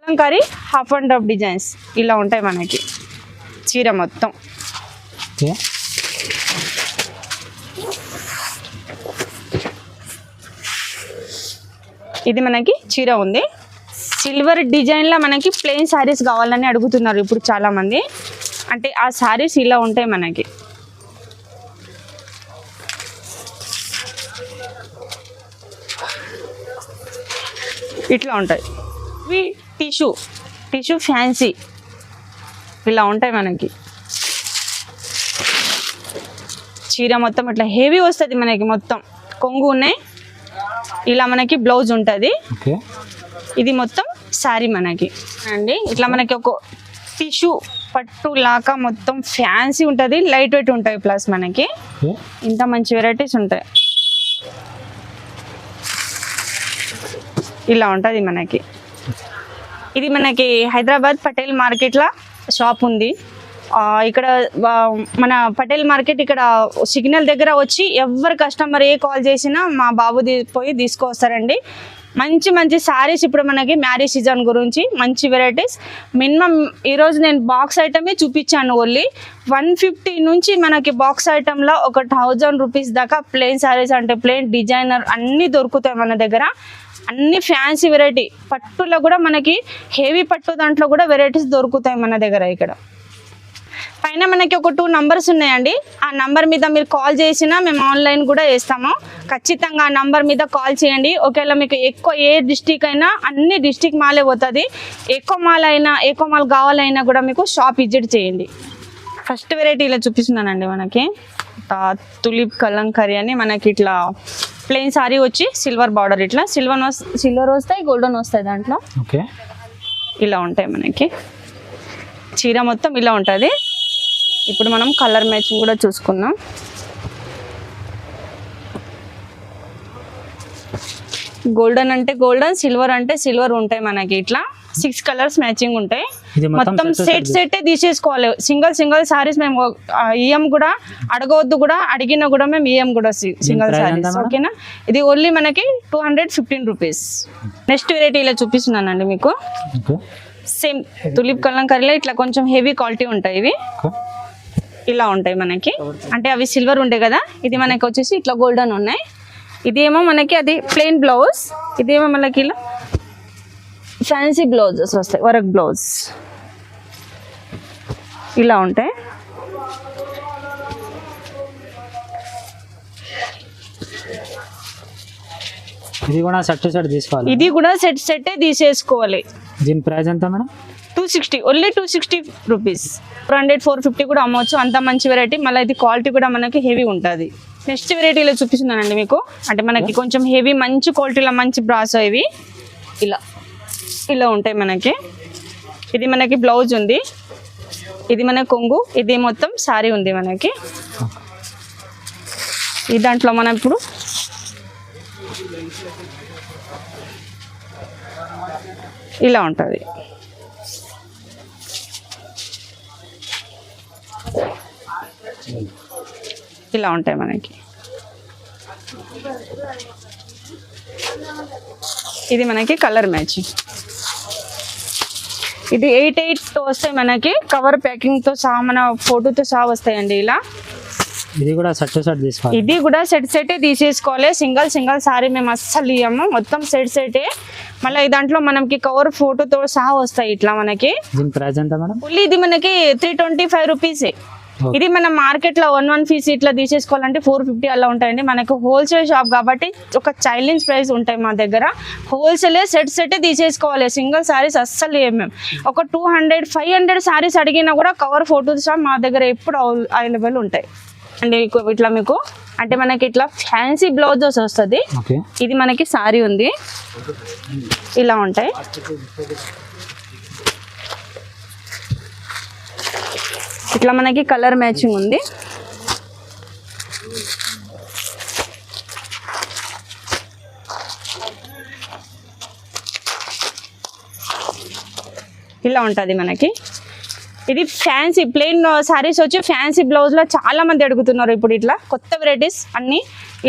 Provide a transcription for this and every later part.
Kalamkari half and half designs ఇలా ఉంటాయి మనకి చీర మొత్తం. ఇది మనకి చీర ఉంది. సిల్వర్ డిజైన్లో మనకి ప్లెయిన్ శారీస్ కావాలని అడుగుతున్నారు ఇప్పుడు చాలామంది. అంటే ఆ శారీస్ ఇలా ఉంటాయి మనకి. ఇట్లా ఉంటాయి. ఇవి టిష్యూ ఫ్యాన్సీ ఇలా ఉంటాయి మనకి. చీర మొత్తం ఇట్లా హెవీ వస్తుంది మనకి. మొత్తం కొంగు ఉన్నాయి. ఇలా మనకి బ్లౌజ్ ఉంటుంది. ఇది మొత్తం శారీ మనకి అండి. ఇట్లా మనకి ఒక టిష్యూ పట్టు లాగా మొత్తం ఫ్యాన్సీ ఉంటుంది. లైట్ వెయిట్ ఉంటాయి. ప్లస్ మనకి ఇంత మంచి వెరైటీస్ ఉంటాయి. ఇలా ఉంటుంది మనకి. ఇది మనకి హైదరాబాద్ పటేల్ మార్కెట్లో షాప్ ఉంది. ఇక్కడ మన పటేల్ మార్కెట్ ఇక్కడ సిగ్నల్ దగ్గర వచ్చి ఎవరు కస్టమర్ ఏ కాల్ చేసినా మా బాబు పోయి తీసుకొస్తారండి. మంచి మంచి శారీస్ ఇప్పుడు మనకి మ్యారేజ్ సీజన్ గురించి మంచి వెరైటీస్. మినిమం ఈరోజు నేను బాక్స్ ఐటమే చూపించాను. ఓన్లీ 150 నుంచి మనకి బాక్స్ ఐటంలో ఒక 1000 రూపీస్ దాకా ప్లెయిన్ శారీస్ అంటే ప్లెయిన్ డిజైనర్ అన్నీ దొరుకుతాయి మన దగ్గర. అన్ని ఫ్యాన్సీ వెరైటీ. పట్టులో కూడా మనకి హెవీ పట్టు దాంట్లో కూడా వెరైటీస్ దొరుకుతాయి మన దగ్గర. ఇక్కడ పైన మనకి ఒక 2 నంబర్స్ ఉన్నాయండి. ఆ నంబర్ మీద మీరు కాల్ చేసినా మేము ఆన్లైన్ కూడా వేస్తాము. ఖచ్చితంగా ఆ నంబర్ మీద కాల్ చేయండి. ఒకవేళ మీకు ఎక్కువ ఏ డిస్టిక్ అయినా అన్ని డిస్టిక్ మాలే పోతుంది. ఎక్కువ మాల్ కావాలైనా కూడా మీకు షాప్ విజిట్ చేయండి. ఫస్ట్ వెరైటీ ఇలా చూపిస్తున్నానండి. మనకి తులిప్ కలంకారీ అని మనకి ఇట్లా ప్లెయిన్ సారీ వచ్చి సిల్వర్ బార్డర్. ఇట్లా సిల్వర్ వస్తాయి, గోల్డెన్ వస్తాయి దాంట్లో. ఇలా ఉంటాయి మనకి. చీర మొత్తం ఇలా ఉంటుంది. ఇప్పుడు మనం కలర్ మ్యాచింగ్ కూడా చూసుకుందాం. గోల్డెన్ అంటే గోల్డెన్, సిల్వర్ అంటే సిల్వర్ ఉంటాయి మనకి. ఇట్లా 6 కలర్స్ మ్యాచింగ్ ఉంటాయి. మొత్తం సెట్ తీసేసుకోవాలి. సింగిల్ సారీస్ మేము ఇఎం కూడా అడగవద్దు. కూడా అడిగినా కూడా మేము ఇఎం కూడా సింగిల్ సారీస్. ఓకేనా. ఇది ఓన్లీ మనకి 215 రూపీస్. నెక్స్ట్ వెరైటీ ఇలా చూపిస్తున్నానండి మీకు. సేమ్ తులిప్ కలంకారీలో ఇట్లా కొంచెం హెవీ క్వాలిటీ ఉంటాయి. ఇవి ఇలా ఉంటాయి మనకి. అంటే అవి సిల్వర్ ఉంటాయి కదా. ఇది మనకి వచ్చేసి ఇట్లా గోల్డెన్ ఉన్నాయి. ఇదేమో మనకి అది ప్లెయిన్ బ్లౌజ్. ఇదేమో మనకి ఇలా ఫ్యాన్సీ బ్లౌజెస్ వస్తాయి. వర్క్ బ్లౌజ్ ఇలా ఉంటాయి. ఇది కూడా సెట్ తీసుకోవాలి. ఇది కూడా సెట్ తీసేసుకోవాలి. దీని ప్రైస్ ఎంత మేడం? 260. Only 260 rupees. 400, 450 కూడా అమ్మవచ్చు. అంత మంచి వెరైటీ. మళ్ళీ ఇది క్వాలిటీ కూడా మనకి హెవీ ఉంటుంది. నెక్స్ట్ వెరైటీలో చూపిస్తున్నానండి మీకు. అంటే మనకి కొంచెం హెవీ మంచి క్వాలిటీలో మంచి బ్రాసో. ఇవి ఇలా ఉంటాయి మనకి. ఇది మనకి బ్లౌజ్ ఉంది. ఇది మన కొంగు. ఇది మొత్తం సారీ ఉంది మనకి. ఈ దాంట్లో మనం ఇప్పుడు ఇలా ఉంటుంది. ఇలా ఉంటాయి మనకి. ఇది మనకి కలర్ మ్యాచింగ్. ఇది 8 వస్తాయి మనకి. కవర్ ప్యాకింగ్తో సహా మన ఫోటోతో సహా వస్తాయండి. ఇలా ఇది కూడా సెట్ తీసుకోవాలి. ఇది కూడా సెట్ తీసేసుకోవాలి. సింగిల్ సారీ మేము అస్సలు ఇయ్యము. మొత్తం సెట్. మళ్ళీ దాంట్లో మనకి కవర్ ఫోటోతో సహా వస్తాయి ఇట్లా మనకి. దీని ప్రైస్ ఎంత మేడం? ఇది మనకి 325 రూపీసే. ఇది మన మార్కెట్లో 1 పీస్ ఇట్లా తీసేసుకోవాలంటే 450 అలా ఉంటాయండి. మనకు హోల్సేల్ షాప్ కాబట్టి ఒక చైల్డ్స్ ప్రైస్ ఉంటాయి మా దగ్గర. హోల్సేలే సెట్ తీసేసుకోవాలి. సింగిల్ సారీస్ అస్సలు ఏమేమి ఒక 200, 500 సారీస్ అడిగినా కూడా కవర్ ఫోటోస్ మా దగ్గర ఎప్పుడు అవైలబుల్ ఉంటాయి అండి. ఇట్లా మీకు అంటే మనకి ఇట్లా ఫ్యాన్సీ బ్లౌజెస్ వస్తుంది. ఇది మనకి సారీ ఉంది. ఇలా ఉంటాయి. ఇట్లా మనకి కలర్ మ్యాచింగ్ ఉంది. ఇలా ఉంటుంది మనకి. ఇది ఫ్యాన్సీ ప్లెయిన్ సారీస్ వచ్చి ఫ్యాన్సీ బ్లౌజ్లో చాలా మంది అడుగుతున్నారు ఇప్పుడు. ఇట్లా కొత్త వెరైటీస్ అన్నీ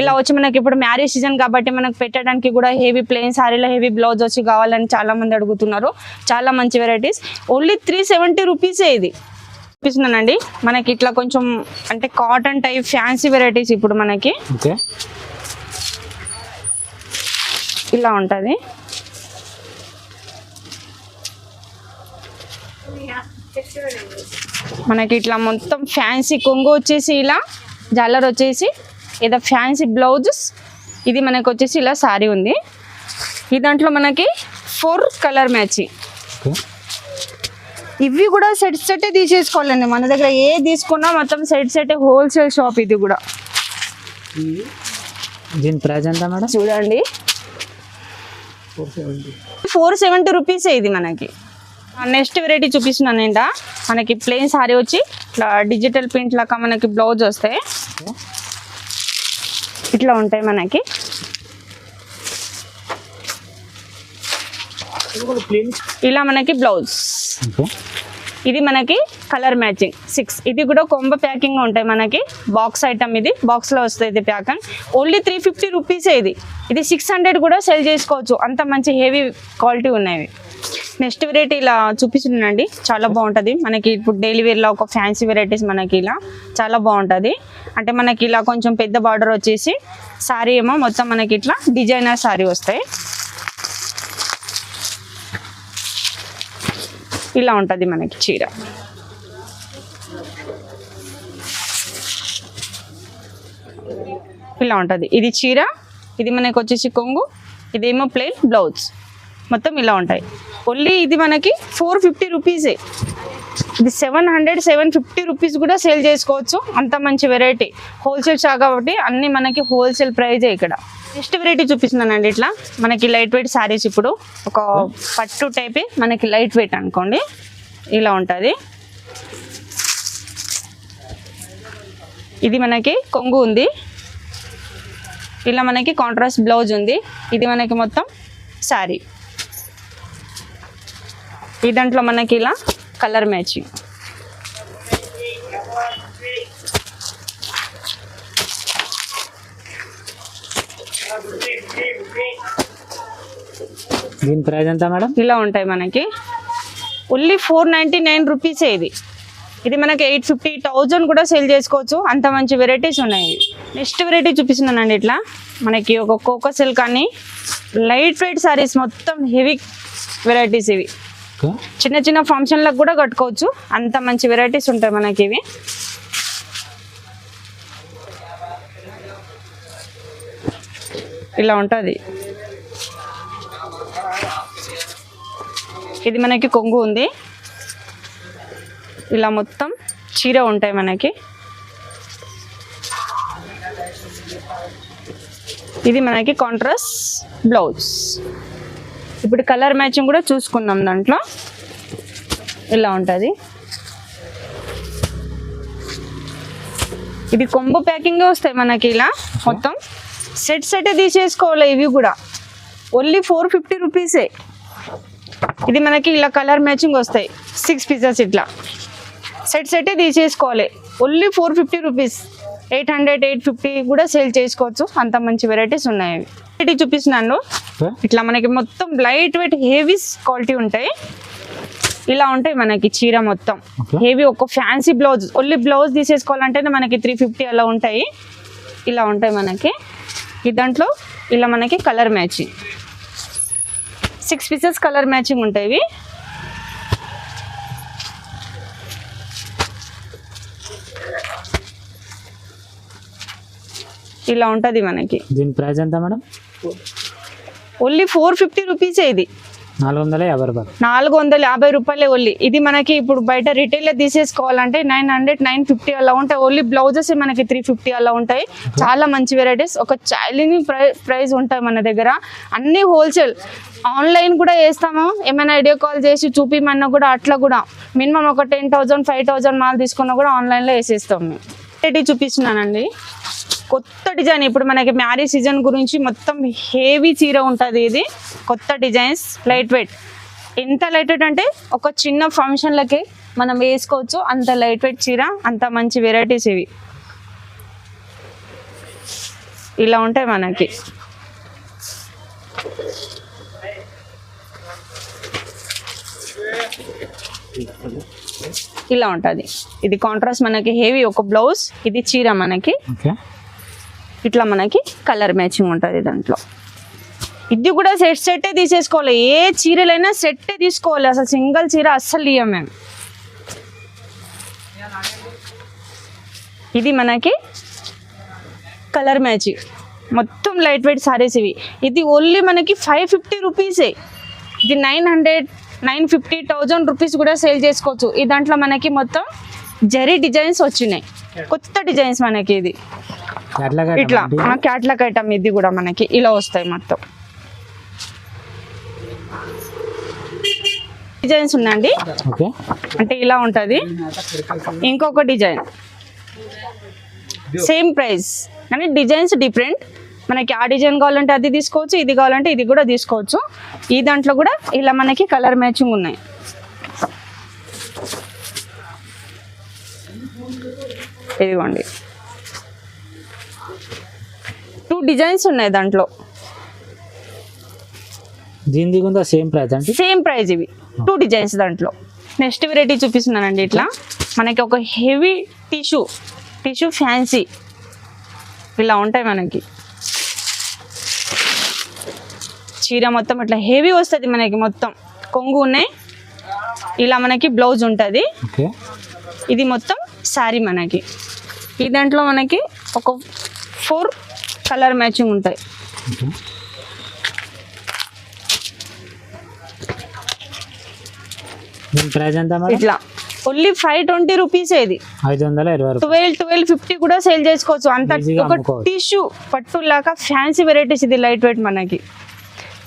ఇలా వచ్చి మనకి ఇప్పుడు మ్యారేజ్ సీజన్ కాబట్టి మనకు పెట్టడానికి కూడా హెవీ ప్లెయిన్ సారీలో హెవీ బ్లౌజ్ వచ్చి కావాలని చాలా మంది అడుగుతున్నారు. చాలా మంచి వెరైటీస్. ఓన్లీ 370 రూపీసే ఇది చూపిస్తున్నానండి. మనకి ఇట్లా కొంచెం అంటే కాటన్ టైప్ ఫ్యాన్సీ వెరైటీస్ ఇప్పుడు మనకి ఓకే ఇలా ఉంటుంది. మనకి ఇట్లా మొత్తం ఫ్యాన్సీ కొంగు వచ్చేసి ఇలా జాలర్ వచ్చేసి ఏదో ఫ్యాన్సీ బ్లౌజెస్. ఇది మనకి వచ్చేసి ఇలా సారీ ఉంది. ఈ దాంట్లో మనకి 4 కలర్ మ్యాచింగ్. ఓకే ఇవి కూడా సెట్ తీసేసుకోవాలండి. మన దగ్గర ఏ తీసుకున్నా మొత్తం సెట్ హోల్సేల్ షాప్ ఇది కూడా. దీని ప్రైస్ ఎంత మేడం? చూడండి 470 రూపీసే ఇది మనకి. నెక్స్ట్ వెరైటీ చూపిస్తున్నాను ఏంటా, మనకి ప్లెయిన్ సారీ వచ్చి ఇట్లా డిజిటల్ ప్రింట్ లాగా మనకి బ్లౌజ్ వస్తాయి. ఇట్లా ఉంటాయి మనకి. ఇలా మనకి బ్లౌజ్. ఇది మనకి కలర్ మ్యాచింగ్ 6. ఇది కూడా కొంబ ప్యాకింగ్ ఉంటాయి మనకి. బాక్స్ ఐటమ్ ఇది, బాక్స్లో వస్తుంది ఇది ప్యాకింగ్. ఓన్లీ 350 రూపీసే ఇది. ఇది 600 కూడా సెల్ చేసుకోవచ్చు, అంత మంచి హెవీ క్వాలిటీ ఉన్నాయి. నెక్స్ట్ వెరైటీ ఇలా చూపిస్తున్నానండి, చాలా బాగుంటుంది మనకి. ఇప్పుడు డైలీ వేర్లో ఒక ఫ్యాన్సీ వెరైటీస్ మనకి ఇలా చాలా బాగుంటుంది. అంటే మనకి ఇలా కొంచెం పెద్ద బార్డర్ వచ్చేసి సారీ ఏమో మొత్తం మనకి ఇట్లా డిజైనర్ సారీ వస్తాయి. ఇలా ఉంటుంది మనకి చీర. ఇలా ఉంటుంది ఇది చీర. ఇది మనకి వచ్చేసి కొంగు, ఇదేమో ప్లెయిన్ బ్లౌజ్. మొత్తం ఇలా ఉంటాయి. ఓన్లీ ఇది మనకి 450 రూపీసే. ఇది 750 రూపీస్ కూడా సేల్ చేసుకోవచ్చు, అంత మంచి వెరైటీ. హోల్సేల్ షాప్ కాబట్టి అన్నీ మనకి హోల్సేల్ ప్రైజే ఇక్కడ. నెక్స్ట్ వెరైటీ చూపిస్తున్నానండి. ఇట్లా మనకి లైట్ వెయిట్ శారీస్. ఇప్పుడు ఒక పట్టు టైపే మనకి లైట్ వెయిట్ అనుకోండి, ఇలా ఉంటుంది. ఇది మనకి కొంగు ఉంది, ఇలా మనకి కాంట్రాస్ట్ బ్లౌజ్ ఉంది. ఇది మనకి మొత్తం శారీ. ఈ దాంట్లో మనకి ఇలా కలర్ మ్యాచింగ్. దీని ప్రైస్ ఎంత మేడం? ఇలా ఉంటాయి మనకి. ఓన్లీ 499 రూపీసే ఇది. ఇది మనకి 850, 1000 కూడా సేల్ చేసుకోవచ్చు, అంత మంచి వెరైటీస్ ఉన్నాయి. నెక్స్ట్ వెరైటీ చూపిస్తున్నానండి. ఇట్లా మనకి ఒక కోకో సిల్క్ అని లైట్ వెయిట్ సారీస్, మొత్తం హెవీ వెరైటీస్ ఇవి. చిన్న చిన్న ఫంక్షన్లకు కూడా కట్టుకోవచ్చు, అంత మంచి వెరైటీస్ ఉంటాయి మనకి ఇవి. ఇలా ఉంటుంది. ఇది మనకి కొంగు ఉంది, ఇలా మొత్తం చీర ఉంటాయి మనకి. ఇది మనకి కాంట్రాస్ట్ బ్లౌజ్. ఇప్పుడు కలర్ మ్యాచింగ్ కూడా చూసుకుందాం. దాంట్లో ఇలా ఉంటుంది. ఇది కొంబో ప్యాకింగ్ వస్తాయి మనకి ఇలా మొత్తం సెట్ తీసేసుకోవాలి. ఇవి కూడా ఓన్లీ 450 రూపీసే. ఇది మనకి ఇలా కలర్ మ్యాచింగ్ వస్తాయి 6 పీసెస్. ఇట్లా సెట్ తీసేసుకోవాలి. Only 450 rupees. 800, 850 కూడా సేల్ చేసుకోవచ్చు, అంత మంచి వెరైటీస్ ఉన్నాయి. వెరైటీ చూపిస్తున్నాను. ఇట్లా మనకి మొత్తం లైట్ వెయిట్ హెవీ క్వాలిటీ ఉంటాయి. ఇలా ఉంటాయి మనకి చీర మొత్తం హెవీ. ఒక ఫ్యాన్సీ బ్లౌజ్, ఓన్లీ బ్లౌజ్ తీసేసుకోవాలంటేనే మనకి 350 అలా ఉంటాయి. ఇలా ఉంటాయి మనకి. ఈ దాంట్లో ఇలా మనకి colour matching 6 pieces colour matching ఉంటాయి. ఇలా ఉంటుంది మనకి. దీని ప్రైస్ ఎంత మేడం? ఓన్లీ 450 రూపీసే. ఇది 450 రూపాయలు. 450 రూపాయలే ఓన్లీ. ఇది మనకి ఇప్పుడు బయట రిటైల్లో తీసేసుకోవాలంటే 900, 950 అలా ఉంటాయి. ఓన్లీ బ్లౌజెస్ మనకి 350 అలా ఉంటాయి. చాలా మంచి వెరైటీస్. ఒక ఛాలెంజింగ్ ప్రైస్ ఉంటాయి మన దగ్గర. అన్ని హోల్సేల్. ఆన్లైన్ కూడా వేస్తాము, ఏమైనా వీడియో కాల్ చేసి చూపిమన్నా కూడా అట్లా కూడా మినిమం ఒక 10,000, 5,000 మాల్ తీసుకున్నా కూడా ఆన్లైన్లో వేసేస్తాం మేము. వెరైటీ చూపిస్తున్నానండి, కొత్త డిజైన్. ఇప్పుడు మనకి మ్యారేజ్ సీజన్ గురించి మొత్తం హెవీ చీర ఉంటుంది. ఇది కొత్త డిజైన్స్, లైట్ వెయిట్. ఎంత లైట్ వెయిట్ అంటే ఒక చిన్న ఫంక్షన్లకి మనం వేసుకోవచ్చు, అంత లైట్ వెయిట్ చీర, అంత మంచి వెరైటీస్ ఇవి. ఇలా ఉంటాయి మనకి. ఇలా ఉంటుంది. ఇది కాంట్రాస్ట్ మనకి హెవీ ఒక బ్లౌజ్, ఇది చీర మనకి ఓకే. ఇట్లా మనకి కలర్ మ్యాచింగ్ ఉంటుంది దాంట్లో. ఇది కూడా సెట్టే తీసేసుకోవాలి, ఏ చీరలైనా సెట్టే తీసుకోవాలి, అసలు సింగిల్ చీర అస్సలు ఇయ్యం మేము. ఇది మనకి కలర్ మ్యాచింగ్ మొత్తం లైట్ వెయిట్ సారీస్ ఇవి. ఇది ఓన్లీ మనకి 550 రూపీసే. ఇది 950,000 రూపీస్ కూడా సేల్ చేసుకోవచ్చు. ఈ దాంట్లో మనకి మొత్తం జరీ డిజైన్స్ వచ్చినాయి, కొత్త డిజైన్స్ మనకి. ఇది ఇట్లా క్యాట్లాగ్ ఐటమ్, ఇది కూడా మనకి ఇలా వస్తాయి మొత్తం డిజైన్స్ ఉన్నాయండి. అంటే ఇలా ఉంటుంది. ఇంకొక డిజైన్ సేమ్ ప్రైస్ కానీ డిజైన్స్ డిఫరెంట్. మనకి ఆ డిజైన్ కావాలంటే అది తీసుకోవచ్చు, ఇది కావాలంటే ఇది కూడా తీసుకోవచ్చు. ఈ దాంట్లో కూడా ఇలా మనకి కలర్ మ్యాచింగ్ ఉన్నాయి. ఇదిగోండి 2 డిజైన్స్ ఉన్నాయి దాంట్లో. దీని కూడా సేమ్ ప్రైస్ అండి? Same price. ఇవి 2 డిజైన్స్ దాంట్లో. నెక్స్ట్ వెరైటీ చూపిస్తున్నానండి. ఇట్లా మనకి ఒక హెవీ టిష్యూ ఫ్యాన్సీ ఇలా ఉంటాయి మనకి. చీర మొత్తం ఇట్లా హెవీ వస్తుంది మనకి, మొత్తం కొంగు ఉన్నాయి. ఇలా మనకి బ్లౌజ్ ఉంటుంది. ఇది మొత్తం శారీ మనకి. ఈ దాంట్లో మనకి ఒక 4 కలర్ మ్యాచింగ్ ఉంటాయి. ప్రైస్ ఎంత మేడం? ఇట్లా ఓన్లీ 520 రూపీస్. ఇది 1250 కూడా సేల్ చేసుకోవచ్చు. అంత ఒక టిష్యూ పట్టు లాగా ఫ్యాన్సీ వెరైటీస్. ఇది లైట్ వెయిట్ మనకి.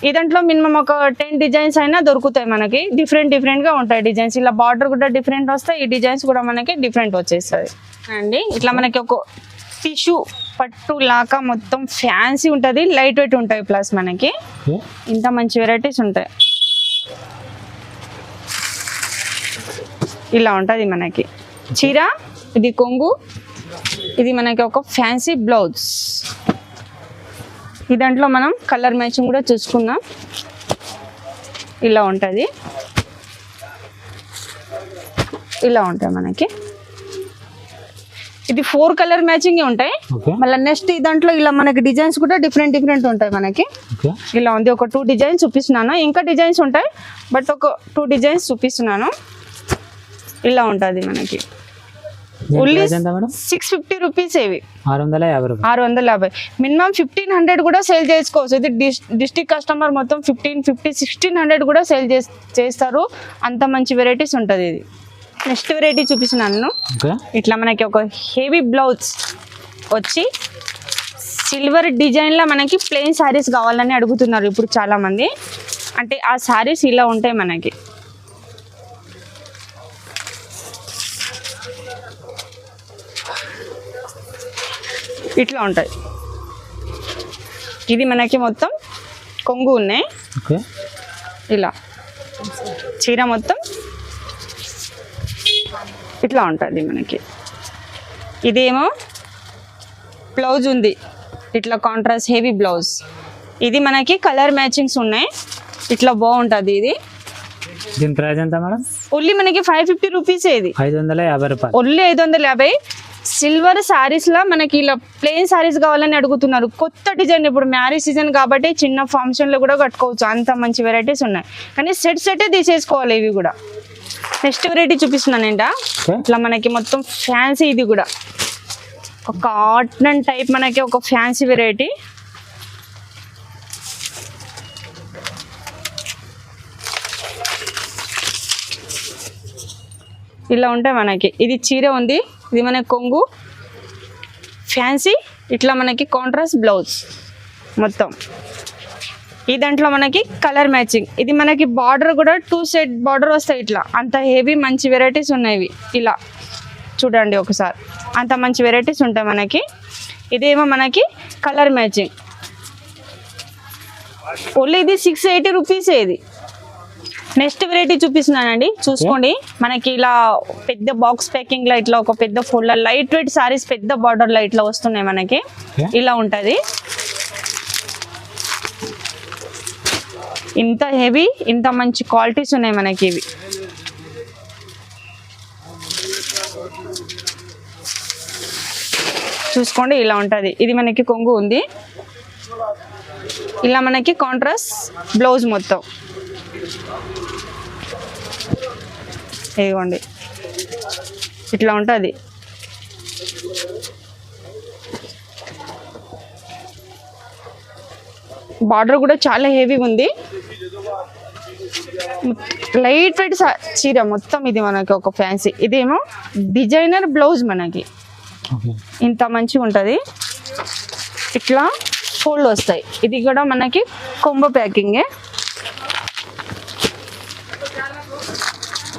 ఈ దాంట్లో మినిమం ఒక 10 డిజైన్స్ అయినా దొరుకుతాయి మనకి. డిఫరెంట్గా ఉంటాయి డిజైన్స్. ఇలా బార్డర్ కూడా డిఫరెంట్ వస్తాయి, ఈ డిజైన్స్ కూడా మనకి డిఫరెంట్ వచ్చేస్తుంది అండి. ఇట్లా మనకి ఒక టిష్యూ పట్టు లాగా మొత్తం ఫ్యాన్సీ ఉంటుంది, లైట్ వెయిట్ ఉంటాయి. ప్లస్ మనకి ఇంత మంచి వెరైటీస్ ఉంటాయి. ఇలా ఉంటుంది మనకి చీర. ఇది కొంగు, ఇది మనకి ఒక ఫ్యాన్సీ బ్లౌజ్. ఈ దాంట్లో మనం కలర్ మ్యాచింగ్ కూడా చూసుకుందాం. ఇలా ఉంటుంది, ఇలా ఉంటాయి మనకి. ఇది 4 కలర్ మ్యాచింగ్ ఉంటాయి. మళ్ళీ నెక్స్ట్ ఈ దాంట్లో ఇలా మనకి డిజైన్స్ కూడా డిఫరెంట్ ఉంటాయి మనకి. ఇలా ఉంది. ఒక 2 డిజైన్స్ చూపిస్తున్నాను, ఇంకా డిజైన్స్ ఉంటాయి బట్ ఒక 2 డిజైన్స్ చూపిస్తున్నాను. ఇలా ఉంటుంది మనకి. Only 650 rupees. ఇవి 650. మినిమం 1500 కూడా సేల్ చేసుకోవచ్చు. ఇది డిస్ట్రిక్ట్ కస్టమర్ మొత్తం 1550, 1600 కూడా సేల్ చేస్తారు. అంత మంచి వెరైటీస్ ఉంటుంది ఇది. నెక్స్ట్ వెరైటీ చూపిస్తున్నాను. ఇట్లా మనకి ఒక హెవీ బ్లౌజ్ వచ్చి సిల్వర్ డిజైన్లో మనకి ప్లెయిన్ శారీస్ కావాలని అడుగుతున్నారు ఇప్పుడు చాలామంది. అంటే ఆ శారీస్ ఇలా ఉంటాయి మనకి. ఇట్లా ఉంటాయి. ఇది మనకి మొత్తం కొంగు ఉన్నాయి. ఇలా చీర మొత్తం ఇట్లా ఉంటుంది మనకి. ఇదేమో బ్లౌజ్ ఉంది, ఇట్లా కాంట్రాస్ట్ హెవీ బ్లౌజ్. ఇది మనకి కలర్ మ్యాచింగ్స్ ఉన్నాయి. ఇట్లా బాగుంటుంది. ఇది దీని ప్రైస్ ఎంత మేడం? ఓన్లీ మనకి 550 రూపీసే. ఇది 550 రూపాయలు. ఓన్లీ 550. సిల్వర్ శారీస్లో మనకి ఇలా ప్లెయిన్ శారీస్ కావాలని అడుగుతున్నారు. కొత్త డిజైన్, ఇప్పుడు మ్యారేజ్ సీజన్ కాబట్టి చిన్న ఫంక్షన్లో కూడా కట్టుకోవచ్చు. అంత మంచి వెరైటీస్ ఉన్నాయి కానీ సెట్టే తీసేసుకోవాలి. ఇవి కూడా నెక్స్ట్ వెరైటీ చూపిస్తున్నానంట. ఇట్లా మనకి మొత్తం ఫ్యాన్సీ. ఇది కూడా ఒక కాటన్ టైప్ మనకి ఒక ఫ్యాన్సీ వెరైటీ. ఇలా ఉంటాయి మనకి. ఇది చీర ఉంది, ఇది మనకి కొంగు ఫ్యాన్సీ. ఇట్లా మనకి కాంట్రాస్ట్ బ్లౌజ్ మొత్తం. ఈ దాంట్లో మనకి కలర్ మ్యాచింగ్. ఇది మనకి బార్డర్ కూడా 2 సెట్ బార్డర్ వస్తాయి. ఇట్లా అంత హెవీ మంచి వెరైటీస్ ఉన్నాయి. ఇలా చూడండి ఒకసారి, అంత మంచి వెరైటీస్ ఉంటాయి మనకి. ఇదేమో మనకి కలర్ మ్యాచింగ్. ఓన్లీ ఇది 680 రూపీసే. ఇది నెక్స్ట్ వెరైటీ చూపిస్తున్నానండి, చూసుకోండి. మనకి ఇలా పెద్ద బాక్స్ ప్యాకింగ్ లో ఇట్లా ఒక పెద్ద ఫోల్డర్ లైట్ వెయిట్ సారీస్ పెద్ద బార్డర్ లో ఇట్లా వస్తున్నాయి మనకి. ఇలా ఉంటది, ఇంత హెవీ, ఇంత మంచి క్వాలిటీస్ ఉన్నాయి మనకి. ఇవి చూసుకోండి, ఇలా ఉంటది. ఇది మనకి కొంగు ఉంది, ఇలా మనకి కాంట్రాస్ట్ బ్లౌజ్ మొత్తం. ఇదిగోండి ఇట్లా ఉంటుంది. బార్డర్ కూడా చాలా హెవీ ఉంది, లైట్ వెయిట్ చీర మొత్తం. ఇది మనకి ఒక ఫ్యాన్సీ, ఇదేమో డిజైనర్ బ్లౌజ్ మనకి. ఇంత మంచిగా ఉంటుంది, ఇట్లా ఫోల్డ్ వస్తాయి. ఇది కూడా మనకి కొంబో ప్యాకింగే.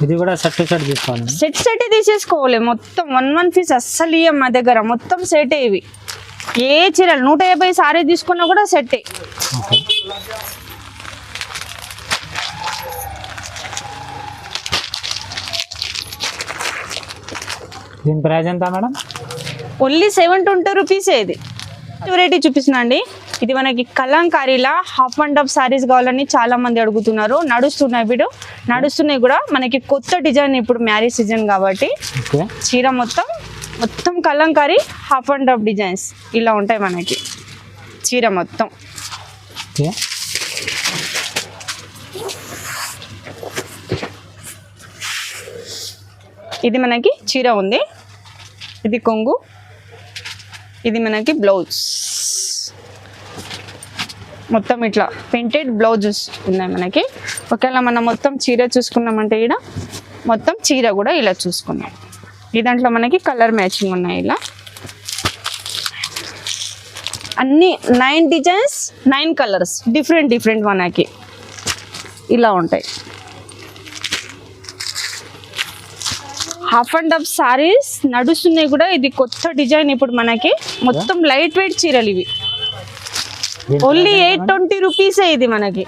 ఇది కూడా సెట్ తీసుకోవాలి, సెట్ తీసేసుకోవాలి. మొత్తం 1 పీస్ అస్సలు ఇయ్యం మా దగ్గర, మొత్తం సెటే. ఇవి ఏ చీరలు 150 సారీ తీసుకున్నా కూడా సెట్టే. దీని ప్రైస్ ఎంత మేడం? ఓన్లీ 720 రూపీసే. ఇది వెరైటీ చూపిస్తున్నా అండి. ఇది మనకి కలంకారీలా హాఫ్ అండ్ హాఫ్ సారీస్ కావాలని చాలా మంది అడుగుతున్నారు. నడుస్తున్నాయి కూడా మనకి కొత్త డిజైన్, ఇప్పుడు మ్యారేజ్ సీజన్ కాబట్టి. చీర మొత్తం Kalamkari half and half designs ఇలా ఉంటాయి మనకి చీర మొత్తం. ఇది మనకి చీర ఉంది, ఇది కొంగు, ఇది మనకి బ్లౌజ్. మొత్తం ఇట్లా ప్రింటెడ్ బ్లౌజెస్ ఉన్నాయి మనకి. ఒకవేళ మనం మొత్తం చీర చూసుకున్నామంటే ఇక్కడ మొత్తం చీర కూడా ఇలా చూసుకున్నాం. ఈ దాంట్లో మనకి కలర్ మ్యాచింగ్ ఉన్నాయి. ఇలా అన్ని 9 డిజైన్స్ 9 కలర్స్ డిఫరెంట్ మనకి ఇలా ఉంటాయి. హాఫ్ అండ్ హాఫ్ సారీస్ నడుస్తున్నాయి కూడా. ఇది కొత్త డిజైన్ ఇప్పుడు మనకి, మొత్తం లైట్ వెయిట్ చీరలు ఇవి. ఓన్లీ 820 రూపీసే ఇది మనకి.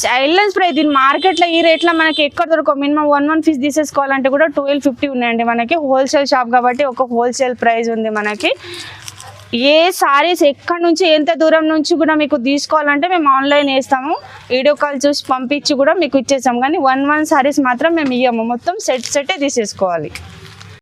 Childless price. దీని మార్కెట్లో ఈ రేట్లో మనకి ఎక్కడ దొరకవు. మినిమం 1 పీస్ తీసేసుకోవాలంటే కూడా 1250 ఉన్నాయండి మనకి. హోల్సేల్ షాప్ కాబట్టి ఒక హోల్సేల్ ప్రైస్ ఉంది మనకి. ఏ సారీస్ ఎక్కడి నుంచి ఎంత దూరం నుంచి కూడా మీకు తీసుకోవాలంటే మేము ఆన్లైన్ వేస్తాము, వీడియో కాల్ చూసి పంపించి కూడా మీకు ఇచ్చేస్తాము. కానీ 1 సారీస్ మాత్రం మేము ఇవ్వము, మొత్తం సెట్టే తీసేసుకోవాలి.